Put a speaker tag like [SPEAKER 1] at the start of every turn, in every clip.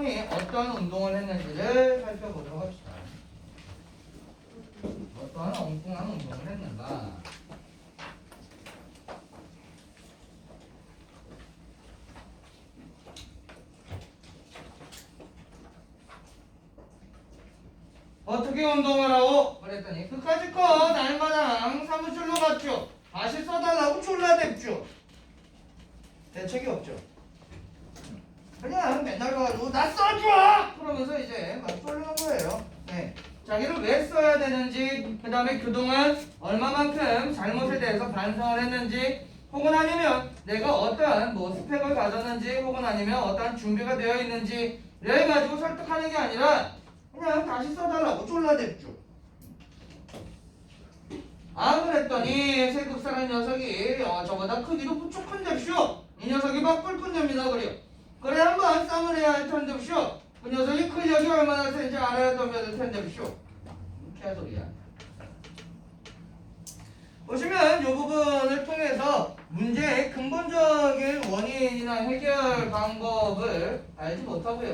[SPEAKER 1] 엉뚱이 어떠한 운동을 했는지를 살펴보도록 합시다. 어떠한 엉뚱한 운동을 했는가. 어떻게 운동을 하고 그랬더니 그까짓 거 날마당 사무실로 갔죠. 다시 써달라고 졸라댔죠. 대책이 없죠. 그냥 맨날 가가지고 나 써줘! 그러면서 이제 막 쫄르는 거예요. 네. 자기를 왜 써야 되는지, 그 다음에 그동안 얼마만큼 잘못에 대해서 반성을 했는지, 혹은 아니면 내가 어떠한 뭐 스펙을 가졌는지, 혹은 아니면 어떠한 준비가 되어 있는지 이래가지고 설득하는 게 아니라 그냥 다시 써달라고 졸라댔죠. 아 그랬더니 세급사라는 녀석이 저보다 크기도 부족한데쇼. 이 녀석이 막 뿔뿔 냅니다. 그래 한번 쌈을 해야 할 텐데쇼. 그 녀석이 근력이 얼마나 센지 알아야 덤벼들 텐데쇼. 개소리야. 보시면 이 부분을 통해서 문제의 근본적인 원인이나 해결 방법을 알지 못하고요.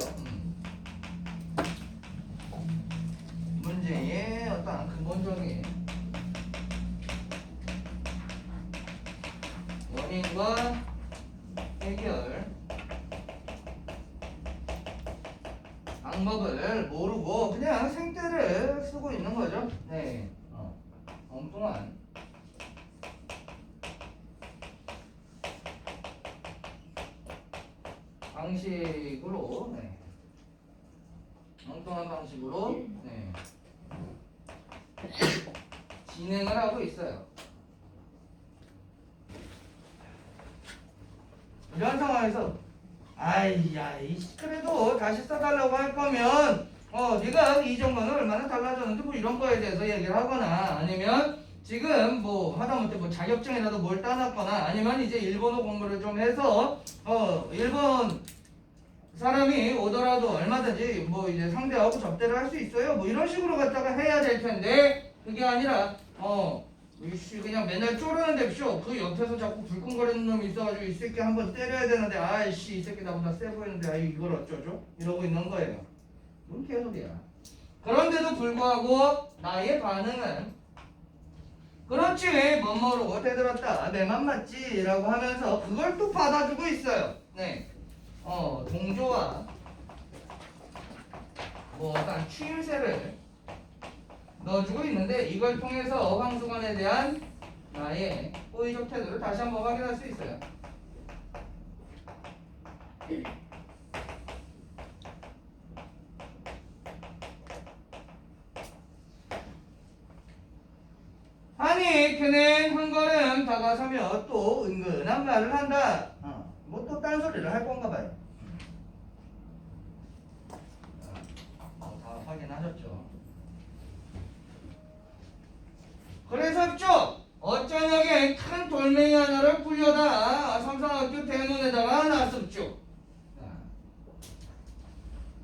[SPEAKER 1] 문제의 어떤 근본적인 원인과 해결 방법을 모르고 그냥 생떼를 쓰고 있는 거죠. 네, 엉뚱한 방식으로, 네. 엉뚱한 방식으로, 네. 진행을 하고 있어요. 이런 상황에서 아이야, 그래도 다시 써달라고 할 거면 네가 이 정도는 얼마나 달라졌는데 뭐 이런 거에 대해서 얘기를 하거나, 아니면 지금 뭐 하다못해 뭐 자격증이라도 뭘 따놨거나, 아니면 이제 일본어 공부를 좀 해서 일본 사람이 오더라도 얼마든지 뭐 이제 상대하고 접대를 할 수 있어요. 뭐 이런 식으로 갖다가 해야 될 텐데, 그게 아니라 그냥 맨날 쪼르는데 그 옆에서 자꾸 불끈거리는 놈이 있어가지고 이 새끼 한번 때려야 되는데, 아이씨 이 새끼 나보다 세 보이는데 아이 이걸 어쩌죠? 이러고 있는 거예요. 뭔 개소리야. 그런데도 불구하고 나의 반응은 그렇지 멋모르고 대들었다 내 맘 맞지 라고 하면서 그걸 또 받아주고 있어요. 네. 동조와 뭐 어떤 추임새를 넣어주고 있는데, 이걸 통해서 황수관에 대한 나의 호의적 태도를 다시 한번 확인할 수 있어요. 아니 걔는 한 걸음 다가서며 또 은근한 말을 한다. 뭐 또 딴소리를 할 건가 봐요. 다 확인하셨죠? 그래서죠, 어쩌냐게 큰 돌멩이 하나를 굴려다 삼성학교 대문에다가 놨었죠.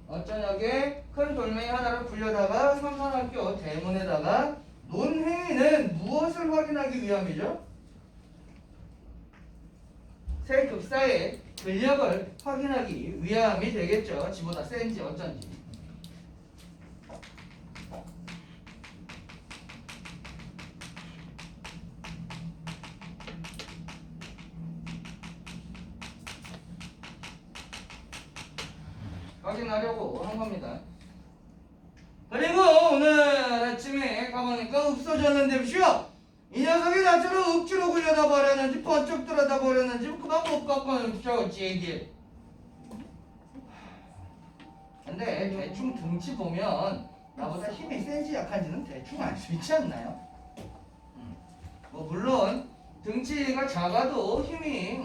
[SPEAKER 1] 어쩌냐게 큰 돌멩이 하나를 굴려다가 삼성학교 대문에다가 놓은 행위는 무엇을 확인하기 위함이죠? 새 급사의 근력을 확인하기 위함이 되겠죠. 지보다 센지 어쩐지. 확인하려고 한 겁니다. 그리고 오늘 아침에 가보니까 없어졌는데쇼. 이 녀석이 나처럼 억지로 굴려다 버렸는지 번쩍 들어다 버렸는지 그만 못 바꿔놓죠. 어찌 근데 대충 등치 보면 나보다 힘이 센지 약한지는 대충 알 수 있지 않나요? 뭐 물론 등치가 작아도 힘이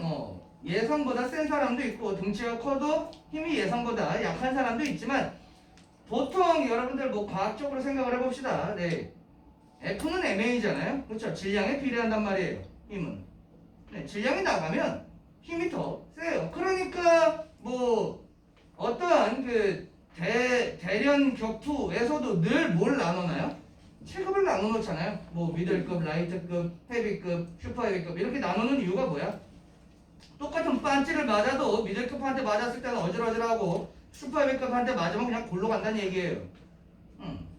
[SPEAKER 1] 예상보다 센 사람도 있고, 등치가 커도 힘이 예상보다 약한 사람도 있지만, 보통 여러분들 뭐 과학적으로 생각을 해봅시다. 네, F는 MA잖아요. 그렇죠? 질량에 비례한단 말이에요. 힘은. 네, 질량이 나가면 힘이 더 세요. 그러니까 뭐 어떠한 그 대련 격투에서도 늘 뭘 나누나요? 체급을 나눠놓잖아요. 뭐 미들급, 라이트급, 헤비급, 슈퍼 헤비급 이렇게 나누는 이유가 뭐야? 똑같은 반지를 맞아도 미들급한테 맞았을 때는 어질어질하고 슈퍼헤비급한테 맞으면 그냥 골로 간다는 얘기예요.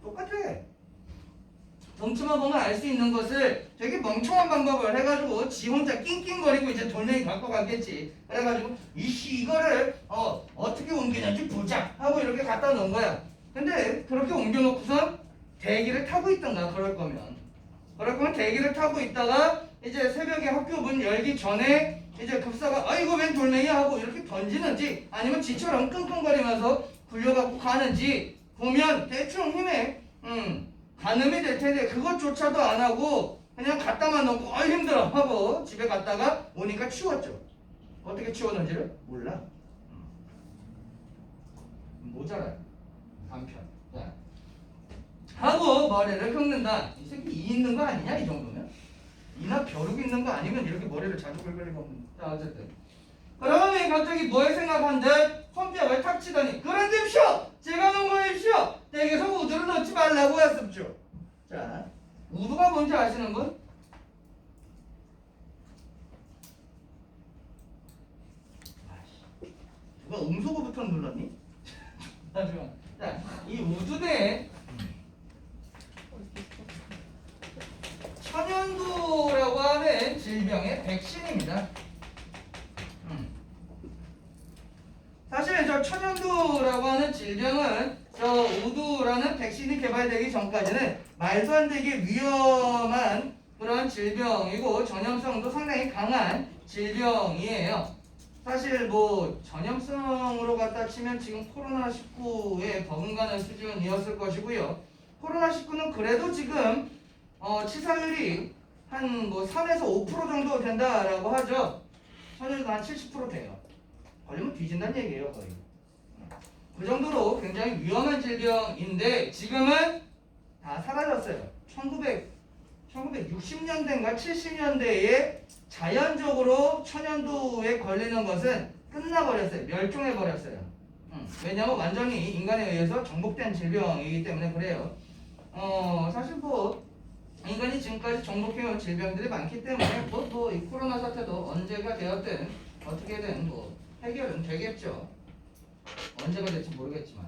[SPEAKER 1] 똑같아. 덩치만 보면 알 수 있는 것을 되게 멍청한 방법을 해가지고 지 혼자 낑낑거리고 이제 돌멩이 갖고 가겠지. 그래가지고 이씨 이거를 어떻게 옮기는지 보자 하고 이렇게 갖다 놓은 거야. 근데 그렇게 옮겨놓고선 대기를 타고 있던가 그럴 거면 대기를 타고 있다가 이제 새벽에 학교 문 열기 전에 이제 급사가 아 이거 웬 돌멩이야 하고 이렇게 던지는지 아니면 지처럼 끙끙거리면서 굴려갖고 가는지 보면 대충 힘에 가늠이 될 텐데 그것조차도 안 하고 그냥 갖다만 놓고 힘들어 하고 집에 갔다가 오니까 치웠죠. 어떻게 치웠는지를 몰라. 모자라요. 한편. 자. 하고 머리를 긁는다. 이 새끼 이 있는 거 아니냐 이 정도면? 이나 벼룩 있는 거 아니면 이렇게 머리를 자주 긁을 리가 없는. 자 어쨌든. 그러면 갑자기 뭐에 생각한데 손뼉을 탁 치더니 그런데쇼 제가 놓은 거이쇼 댁에서 우두를 넣지 말라고 했었죠. 자 우두가 뭔지 아시는 분? 누가 음소거 버튼 눌렀니? 자, 이 우두대 천연두라고 하는 질병의 백신입니다. 사실 저 천연두라고 하는 질병은 저 우두라는 백신이 개발되기 전까지는 말도 안 되게 위험한 그런 질병이고 전염성도 상당히 강한 질병이에요. 사실 뭐 전염성으로 갖다 치면 지금 코로나19에 버금가는 수준이었을 것이고요. 코로나19는 그래도 지금 치사율이 한 뭐 3에서 5% 정도 된다라고 하죠. 천연도 한 70% 돼요. 걸리면 뒤진다는 얘기예요, 거의. 그 정도로 굉장히 위험한 질병인데 지금은 다 사라졌어요. 1960년대인가 70년대에 자연적으로 천연두에 걸리는 것은 끝나버렸어요. 멸종해버렸어요. 왜냐하면 완전히 인간에 의해서 정복된 질병이기 때문에 그래요. 사실 뭐 인간이 지금까지 정복해온 질병들이 많기 때문에 뭐 이 코로나 사태도 언제가 되었든 어떻게든 뭐 해결은 되겠죠. 언제가 될지 모르겠지만.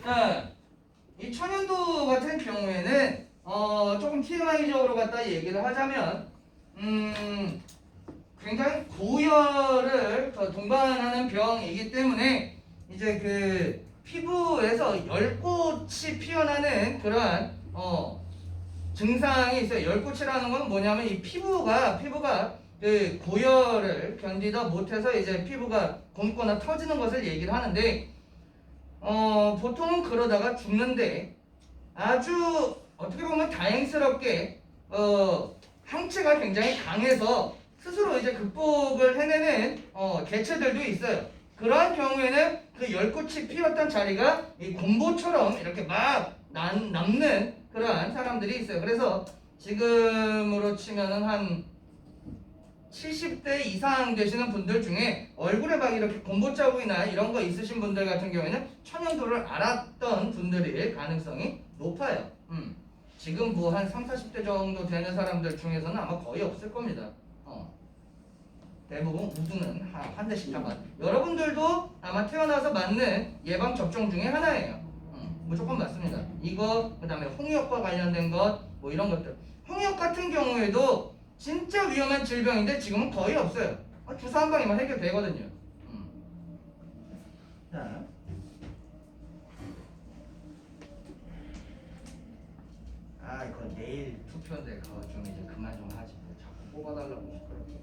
[SPEAKER 1] 자, 이 천연두 같은 경우에는 조금 TMI적으로 갖다 얘기를 하자면 굉장히 고열을 동반하는 병이기 때문에 이제 그 피부에서 열꽃이 피어나는 그러한 증상이 있어요. 열꽃이라는 건 뭐냐면 이 피부가 그 고열을 견디다 못해서 이제 피부가 곪거나 터지는 것을 얘기를 하는데 보통은 그러다가 죽는데 아주 어떻게 보면 다행스럽게 항체가 굉장히 강해서 스스로 이제 극복을 해내는 개체들도 있어요. 그러한 경우에는 그 열꽃이 피었던 자리가 이 곰보처럼 이렇게 막 남는 그러한 사람들이 있어요. 그래서 지금으로 치면은 한 70대 이상 되시는 분들 중에 얼굴에 막 이렇게 곰보 자국이나 이런 거 있으신 분들 같은 경우에는 천연두를 앓았던 분들일 가능성이 높아요. 지금 뭐 한 30, 40대 정도 되는 사람들 중에서는 아마 거의 없을 겁니다. 대부분 우두는 한 대씩 다 맞아요. 여러분들도 아마 태어나서 맞는 예방 접종 중에 하나예요. 무조건 맞습니다. 이거 그다음에 홍역과 관련된 것 뭐 이런 것들. 홍역 같은 경우에도 진짜 위험한 질병인데 지금은 거의 없어요. 주사 한 방이면 해결되거든요. 자. 이거 내일 투표인데 그거 좀 이제 그만 좀 하지. 자꾸 뽑아달라고 그렇게.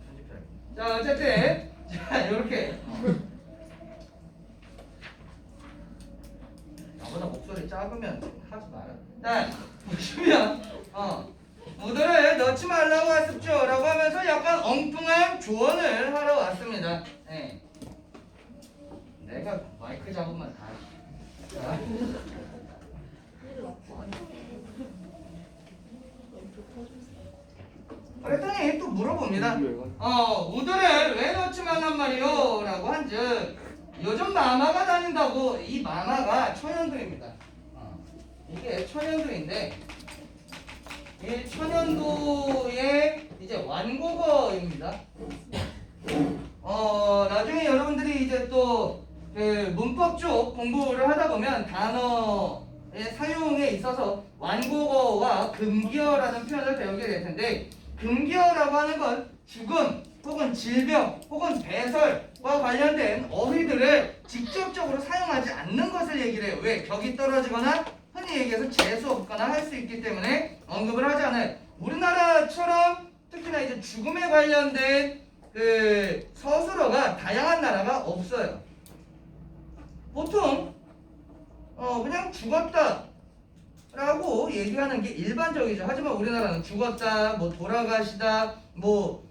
[SPEAKER 1] 편집해야겠다. 자, 어쨌든 자 이렇게. 나보다 목소리 작으면 하지 마라. 자, 보시면 우두를 넣지 말라고 했었죠 라고 하면서 약간 엉뚱한 조언을 하러 왔습니다. 네. 내가 마이크 잡으면 다. 자. 그랬더니 또 물어봅니다. 우두를 왜 넣지 말란 말이요? 라고 한즉 요즘 마마가 다닌다고. 이 마마가 천연두입니다. 이게 천연두인데 이 천연두의 이제 완곡어입니다. 나중에 여러분들이 이제 또 그 문법 쪽 공부를 하다 보면 단어의 사용에 있어서 완곡어와 금기어라는 표현을 배우게 될 텐데, 금기어라고 하는 건 죽음 혹은 질병 혹은 배설과 관련된 어휘들을 직접적으로 사용하지 않는 것을 얘기를 해요. 왜? 격이 떨어지거나 흔히 얘기해서 재수 없거나 할 수 있기 때문에 언급을 하지 않아요. 우리나라처럼 특히나 이제 죽음에 관련된 그 서술어가 다양한 나라가 없어요. 보통 그냥 죽었다 라고 얘기하는 게 일반적이죠. 하지만 우리나라는 죽었다, 뭐 돌아가시다, 뭐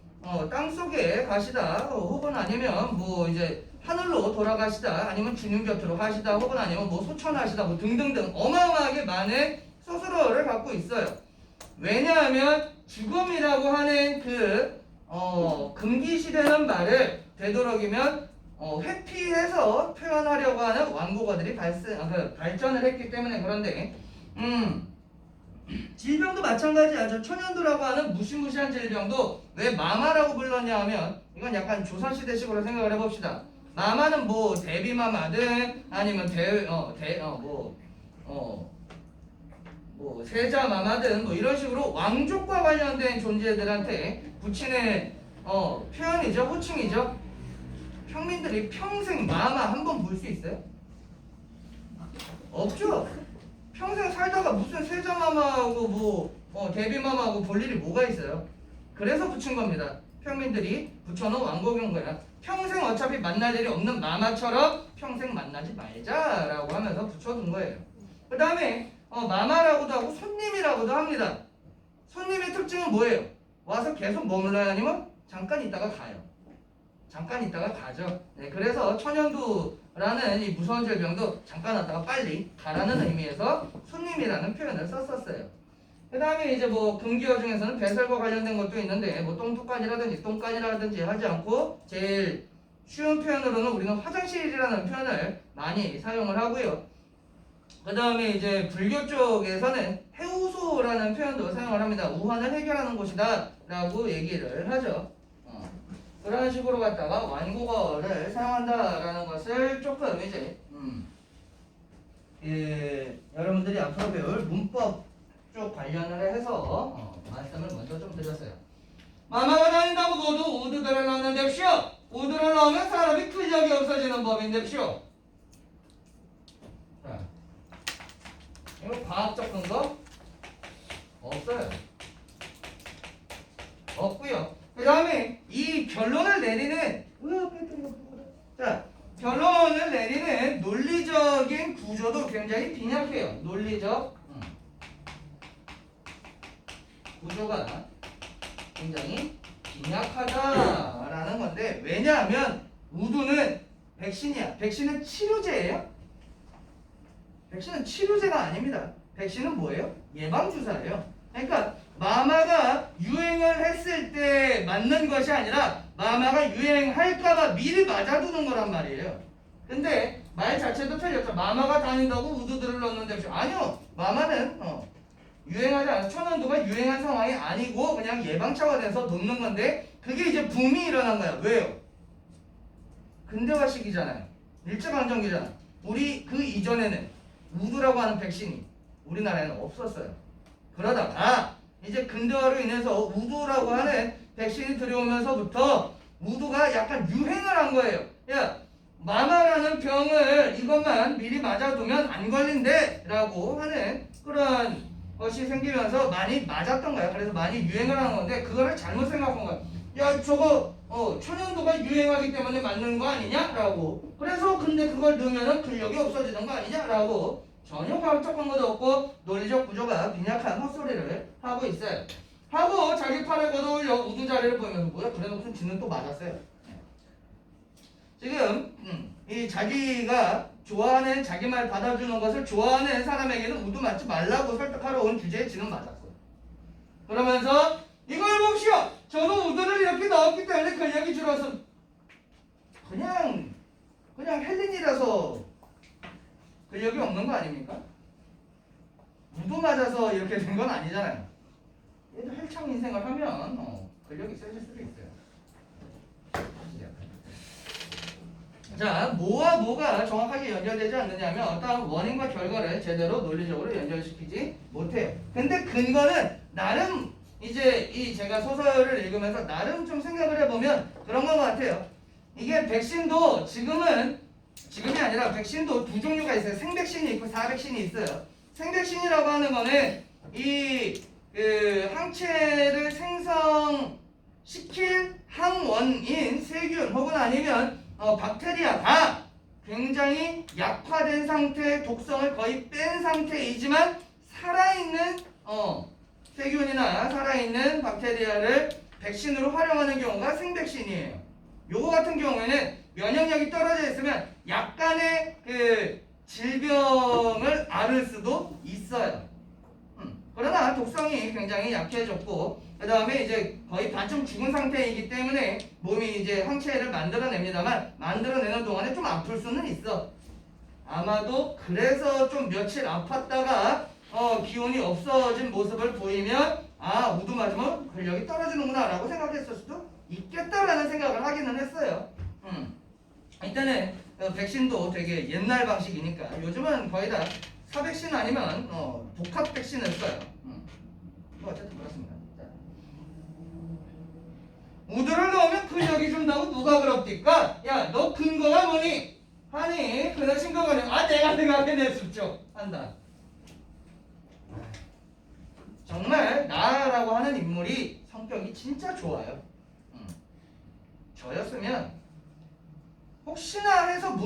[SPEAKER 1] 땅속에 가시다, 혹은 아니면 뭐 이제 하늘로 돌아가시다, 아니면 주님 곁으로 가시다, 혹은 아니면 뭐 소천하시다, 뭐 등등등 어마어마하게 많은 서술어를 갖고 있어요. 왜냐하면 죽음이라고 하는 그 금기시되는 말을 되도록이면 회피해서 표현하려고 하는 완곡어들이 발전을 했기 때문에. 그런데 질병도 마찬가지야. 저 천연두라고 하는 무시무시한 질병도 왜 마마라고 불렀냐 하면, 이건 약간 조선시대식으로 생각을 해봅시다. 마마는 뭐 대비마마든 아니면 뭐 세자마마든 뭐 이런 식으로 왕족과 관련된 존재들한테 붙이는 표현이죠. 호칭이죠. 평민들이 평생 마마 한 번 볼 수 있어요? 없죠. 평생 살다가 무슨 세자마마하고 뭐 대비마마하고 볼 일이 뭐가 있어요? 그래서 붙인 겁니다. 평민들이 붙여놓은 왕곡인 거야. 평생 어차피 만날 일이 없는 마마처럼 평생 만나지 말자라고 하면서 붙여둔 거예요. 그 다음에 마마라고도 하고 손님이라고도 합니다. 손님의 특징은 뭐예요? 와서 계속 머물러야 아니면 잠깐 있다가 가요. 잠깐 있다가 가죠. 네, 그래서 천연두라는 이 무서운 질병도 잠깐 왔다가 빨리 가라는 의미에서 손님이라는 표현을 썼었어요. 그 다음에 이제 뭐 금기어 중에서는 배설과 관련된 것도 있는데, 뭐 똥뚜깐이라든지 똥간이라든지 하지 않고 제일 쉬운 표현으로는 우리는 화장실이라는 표현을 많이 사용을 하고요. 그 다음에 이제 불교 쪽에서는 해우소라는 표현도 사용을 합니다. 우환을 해결하는 곳이다 라고 얘기를 하죠. 그런 식으로 갖다가 완곡어를 사용한다라는 것을 조금 이제 여러분들이 앞으로 배울 문법 쪽 관련을 해서 말씀을 먼저 좀 드렸어요. 마마가 다닌다고 모두 우드들을 넣는답시오. 우드를 넣으면 사람이 근력이 없어지는 법인답시오. 자, 이거 과학적 근거 없어요. 없고요. 그 다음에 이 결론을 내리는 결론을 내리는 논리적인 구조도 굉장히 빈약해요. 논리적 구조가 굉장히 빈약하다라는 건데, 왜냐하면 우두는 백신이야. 백신은 치료제예요? 백신은 치료제가 아닙니다. 백신은 뭐예요? 예방주사예요. 그러니까 마마가 유행을 했을 때 맞는 것이 아니라 마마가 유행할까봐 미리 맞아두는 거란 말이에요. 근데 말 자체도 틀렸죠. 마마가 다닌다고 우두들을 넣는데, 아니요. 마마는 유행하지 않아요. 천연두가 유행한 상황이 아니고 그냥 예방 차원에서 놓는 건데, 그게 이제 붐이 일어난 거야. 왜요? 근대화 시기잖아요. 일제강점기잖아. 우리 그 이전에는 우두라고 하는 백신이 우리나라에는 없었어요. 그러다가 이제 근대화로 인해서 우두라고 하는 백신이 들어오면서부터 우두가 약간 유행을 한 거예요. 야, 마마라는 병을 이것만 미리 맞아두면 안 걸린대 라고 하는 그런 것이 생기면서 많이 맞았던 거야. 그래서 많이 유행을 하는 건데, 그거를 잘못 생각한 거야. 야, 저거 천연두가 유행하기 때문에 맞는 거 아니냐? 라고. 그래서 근데 그걸 넣으면 근력이 없어지는 거 아니냐? 라고 전혀 과학적 근거도 없고 논리적 구조가 빈약한 헛소리를 하고 있어요. 하고 자기 팔을 걷어올려 우두 자리를 보이면서 뭐야? 그래놓고 지는 또 맞았어요. 지금 이 자기가 좋아하는, 자기 말 받아주는 것을 좋아하는 사람에게는 우두 맞지 말라고 설득하러 온 주제에 지는 맞았어요. 그러면서 이걸 봅시오. 저도 우두를 이렇게 넣었기 때문에 근력이 줄어서 그냥 헬린이라서 근력이 없는 거 아닙니까? 우두 맞아서 이렇게 된 건 아니잖아요. 얘도 헬창 인생을 하면 근력이 세질 수도 있어요. 자, 뭐와 뭐가 정확하게 연결되지 않느냐면 어떤 원인과 결과를 제대로 논리적으로 연결시키지 못해요. 근데 근거는 나름 이제 이 제가 소설을 읽으면서 나름 좀 생각을 해보면 그런 것 같아요. 이게 백신도 지금이 아니라 백신도 두 종류가 있어요. 생백신이 있고 사백신이 있어요. 생백신이라고 하는 거는 이 항체를 생성시킬 항원인 세균 혹은 아니면 박테리아가 굉장히 약화된 상태, 독성을 거의 뺀 상태이지만 살아있는 세균이나 살아있는 박테리아를 백신으로 활용하는 경우가 생백신이에요. 요거 같은 경우에는 면역력이 떨어져 있으면 약간의 질병을 앓을 수도 있어요. 그러나 독성이 굉장히 약해졌고 그 다음에 이제 거의 반쯤 죽은 상태이기 때문에 몸이 이제 항체를 만들어냅니다만 만들어내는 동안에 좀 아플 수는 있어. 아마도 그래서 좀 며칠 아팠다가 기운이 없어진 모습을 보이면 우두 맞으면 근력이 떨어지는구나 라고 생각했을 수도 있겠다라는 생각을 하기는 했어요. 일단은 백신도 되게 옛날 방식이니까 요즘은 거의 다 사백신 아니면 복합 백신을 써요. 뭐 어쨌든 그렇습니다. 우두를 넣으면 근력이 준다고 누가 그럽니까? 야, 너 근거가 뭐니? 하니 그날 신거가는 내가 생각해냈었죠 한다. 정말 나라고 하는 인물이 성격이 진짜 좋아요. 저였으면 혹시나 해서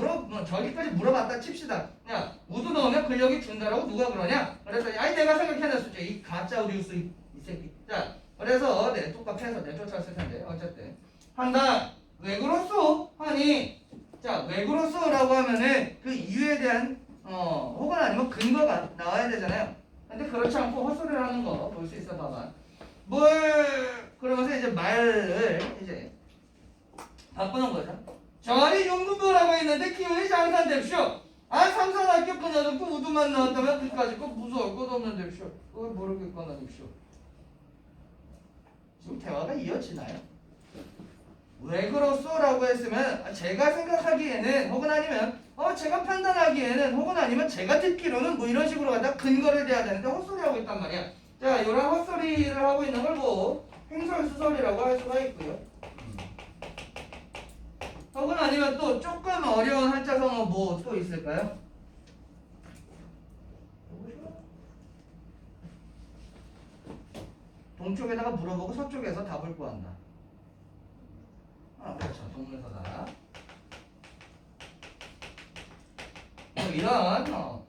[SPEAKER 1] 저기까지 물어봤다 칩시다. 야, 우두 넣으면 근력이 준다라고 누가 그러냐? 그래서 내가 생각해냈었죠. 이 가짜 우리우스 이 새끼. 자, 그래서 똑같아서 내쫓았을 텐데 어쨌든 한다. 왜 그렇소? 하니 자, 왜 그렇소라고 하면은 그 이유에 대한 혹은 아니면 근거가 나와야 되잖아요. 근데 그렇지 않고 헛소리를 하는 거 볼 수 있어. 봐봐. 그러면서 이제 말을 이제 바꾸는 거죠. 저리 용군부라고 했는데 기운이 장산됩시오. 삼산학교 끝나놓고 우두만 나왔다면 그까짓 거 무서울 것 없는 됩시오. 그걸 모르겠거나 됩시오. 지금 대화가 이어지나요? 왜 그렇소? 라고 했으면 제가 생각하기에는 혹은 아니면 제가 판단하기에는 혹은 아니면 제가 듣기로는 뭐 이런 식으로 갖다 근거를 대야 되는데 헛소리하고 있단 말이야. 자, 이런 헛소리를 하고 있는 걸 뭐 횡설수설이라고 할 수가 있고요. 혹은 아니면 또 조금 어려운 한자성어 뭐 또 있을까요? 동쪽에다가 물어보고 서쪽에서 답을 구한다. 그렇죠. 동문서다. 이런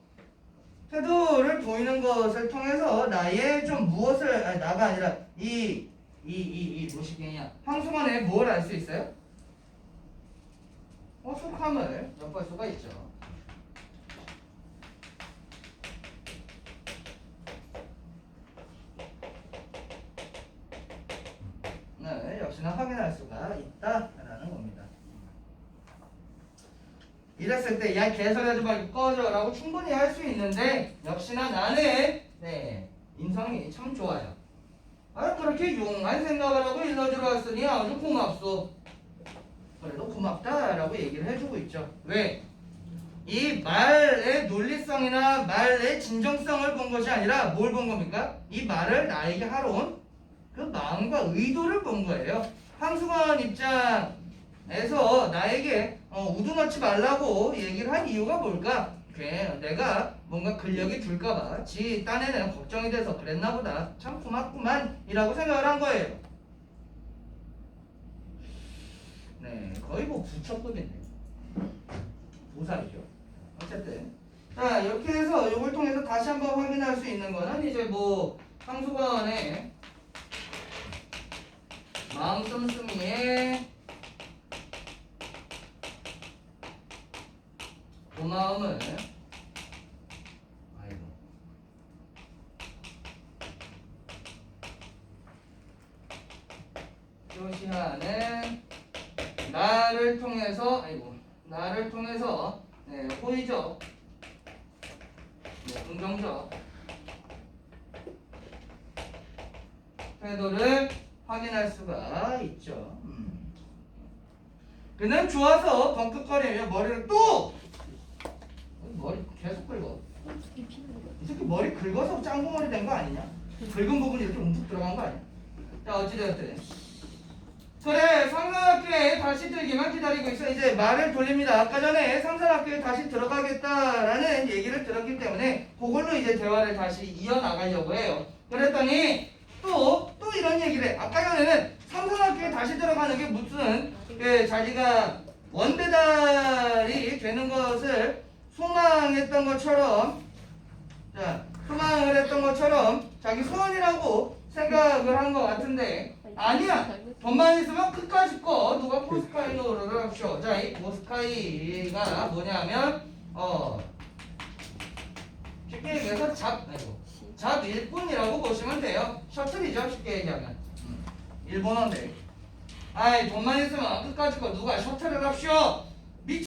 [SPEAKER 1] 태도를 보이는 것을 통해서 나의 좀 무엇을 나가 아니라 이 무엇이겠냐 황수관에 뭘 알 수 있어요? 속함을 엿볼 수가 있죠. 네, 역시나 확인할 수가 있다라는 겁니다. 이랬을 때 야 개소리 하지 말고 꺼져 라고 충분히 할 수 있는데 역시나 나는 인성이 참 좋아요. 그렇게 용한 생각을 하고 일러주러 왔으니 아주 고맙소. 그래도 고맙다 라고 얘기를 해주고 있죠. 왜? 이 말의 논리성이나 말의 진정성을 본 것이 아니라 뭘 본 겁니까? 이 말을 나에게 하러 온 그 마음과 의도를 본 거예요. 황수관 입장에서 나에게 우두 넣지 말라고 얘기를 한 이유가 뭘까? 내가 뭔가 근력이 줄까봐 지 딴에는 걱정이 돼서 그랬나 보다. 참 고맙구만 이라고 생각을 한 거예요. 네, 거의 뭐 부처급인데 보살이죠. 어쨌든 자, 이렇게 해서 이걸 통해서 다시 한번 확인할 수 있는 거는 이제 뭐 황수관의 마음 씀씀이의 고마움을 표시하는 나를 통해서 호의적, 긍정적 태도를 확인할 수가 있죠. 그는 좋아서 벙긋거리며 머리를 또 머리 계속 긁어. 이 새끼 머리 긁어서 짱구머리 된 거 아니냐? 긁은 부분이 이렇게 움푹 들어간 거 아니야? 자 어찌되었든 그래 상산학교에 다시 들기만 기다리고 있어. 이제 말을 돌립니다. 아까 전에 상산학교에 다시 들어가겠다라는 얘기를 들었기 때문에 그걸로 이제 대화를 다시 이어나가려고 해요. 그랬더니 또 이런 얘기를 해. 아까 전에는 상산학교에 다시 들어가는 게 무슨 자기가 원배달이 되는 것을 소망했던 것처럼 소망을 했던 것처럼 자기 소원이라고 생각을 한 것 같은데 아니야. 돈만 있으면 끝까지 거 누가 포스카이노를 합쇼. 자, 이 포스카이가 뭐냐면 쉽게 얘기해서 잡 일꾼이라고 보시면 돼요. 셔틀이죠, 쉽게 얘기하면. 일본어인데. 아이 돈만 있으면 끝까지 거 누가 셔틀을 합쇼.